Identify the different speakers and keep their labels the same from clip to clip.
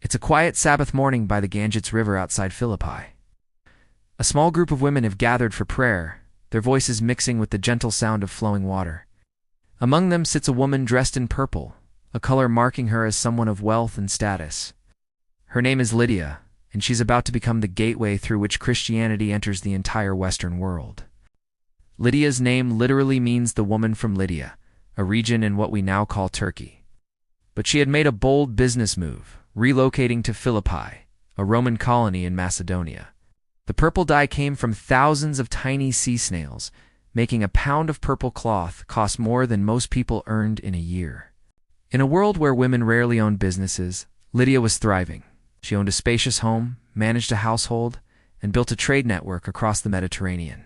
Speaker 1: It's a quiet Sabbath morning by the Ganges River outside Philippi. A small group of women have gathered for prayer, their voices mixing with the gentle sound of flowing water. Among them sits a woman dressed in purple, a color marking her as someone of wealth and status. Her name is Lydia, and she's about to become the gateway through which Christianity enters the entire Western world. Lydia's name literally means the woman from Lydia, a region in what we now call Turkey. But she had made a bold business move, relocating to Philippi, a Roman colony in Macedonia. The purple dye came from thousands of tiny sea snails, making a pound of purple cloth cost more than most people earned in a year. In a world where women rarely owned businesses, Lydia was thriving. She owned a spacious home, managed a household, and built a trade network across the Mediterranean.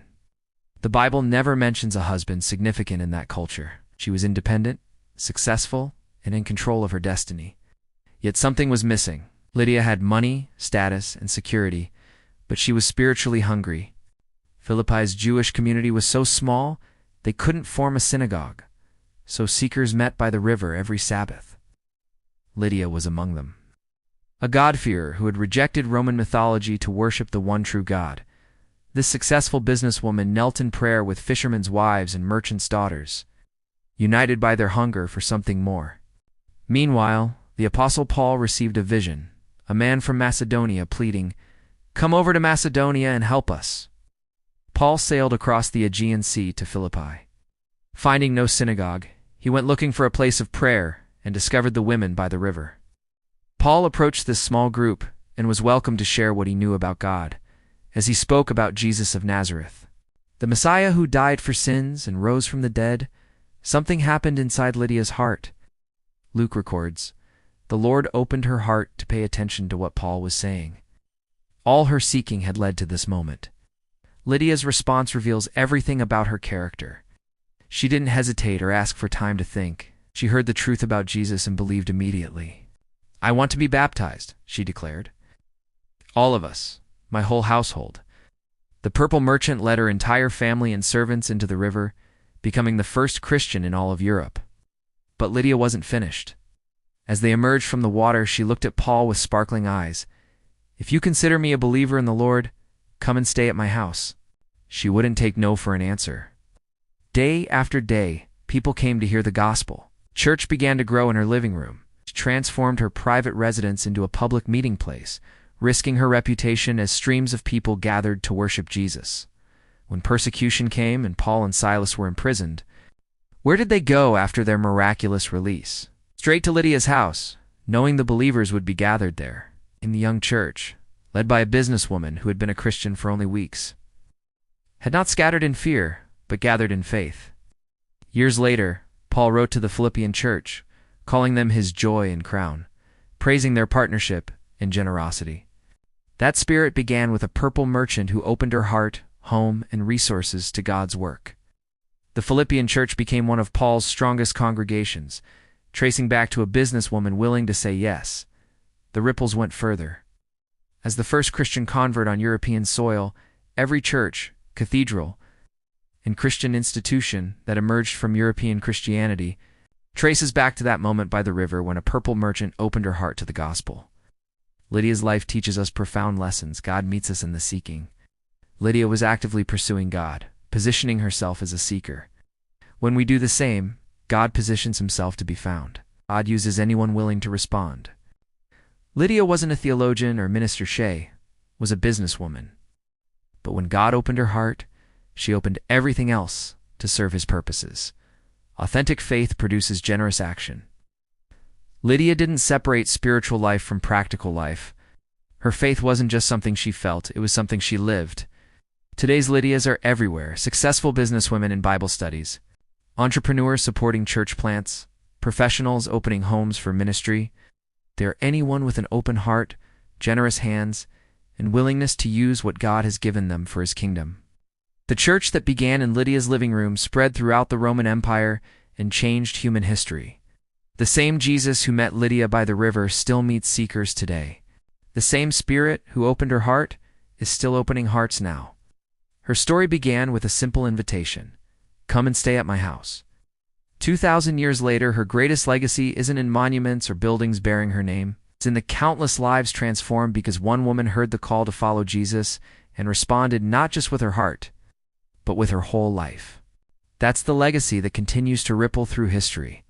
Speaker 1: The Bible never mentions a husband significant in that culture. She was independent, successful, and in control of her destiny. Yet something was missing. Lydia had money, status, and security, but she was spiritually hungry. Philippi's Jewish community was so small, they couldn't form a synagogue, so seekers met by the river every Sabbath. Lydia was among them. A God-fearer who had rejected Roman mythology to worship the one true God. This successful businesswoman knelt in prayer with fishermen's wives and merchants' daughters, united by their hunger for something more. Meanwhile, the Apostle Paul received a vision, a man from Macedonia pleading, "Come over to Macedonia and help us." Paul sailed across the Aegean Sea to Philippi. Finding no synagogue, he went looking for a place of prayer and discovered the women by the river. Paul approached this small group and was welcome to share what he knew about God, as he spoke about Jesus of Nazareth, the Messiah who died for sins and rose from the dead. Something happened inside Lydia's heart. Luke records, "The Lord opened her heart to pay attention to what Paul was saying." All her seeking had led to this moment. Lydia's response reveals everything about her character. She didn't hesitate or ask for time to think. She heard the truth about Jesus and believed immediately. "I want to be baptized," she declared. "All of us, my whole household." The purple merchant led her entire family and servants into the river, becoming the first Christian in all of Europe. But Lydia wasn't finished. As they emerged from the water, she looked at Paul with sparkling eyes. "If you consider me a believer in the Lord, come and stay at my house." She wouldn't take no for an answer. Day after day, people came to hear the gospel. Church began to grow in her living room. She transformed her private residence into a public meeting place, risking her reputation as streams of people gathered to worship Jesus. When persecution came and Paul and Silas were imprisoned, where did they go after their miraculous release? Straight to Lydia's house, knowing the believers would be gathered there, in the young church, led by a businesswoman who had been a Christian for only weeks. Had not scattered in fear, but gathered in faith. Years later, Paul wrote to the Philippian church, calling them his joy and crown, praising their partnership and generosity. That spirit began with a purple merchant who opened her heart, home, and resources to God's work. The Philippian church became one of Paul's strongest congregations, tracing back to a businesswoman willing to say yes. The ripples went further. As the first Christian convert on European soil, every church, cathedral, and Christian institution that emerged from European Christianity traces back to that moment by the river when a purple merchant opened her heart to the gospel. Lydia's life teaches us profound lessons. God meets us in the seeking. Lydia was actively pursuing God, positioning herself as a seeker. When we do the same, God positions himself to be found. God uses anyone willing to respond. Lydia wasn't a theologian or minister. She was a businesswoman. But when God opened her heart, she opened everything else to serve his purposes. Authentic faith produces generous action. Lydia didn't separate spiritual life from practical life. Her faith wasn't just something she felt, it was something she lived. Today's Lydias are everywhere: successful businesswomen in Bible studies, entrepreneurs supporting church plants, professionals opening homes for ministry. They're anyone with an open heart, generous hands, and willingness to use what God has given them for his kingdom. The church that began in Lydia's living room spread throughout the Roman Empire and changed human history. The same Jesus who met Lydia by the river still meets seekers today. The same Spirit who opened her heart is still opening hearts now. Her story began with a simple invitation: come and stay at my house. 2,000 years later, her greatest legacy isn't in monuments or buildings bearing her name. It's in the countless lives transformed because one woman heard the call to follow Jesus and responded not just with her heart, but with her whole life. That's the legacy that continues to ripple through history.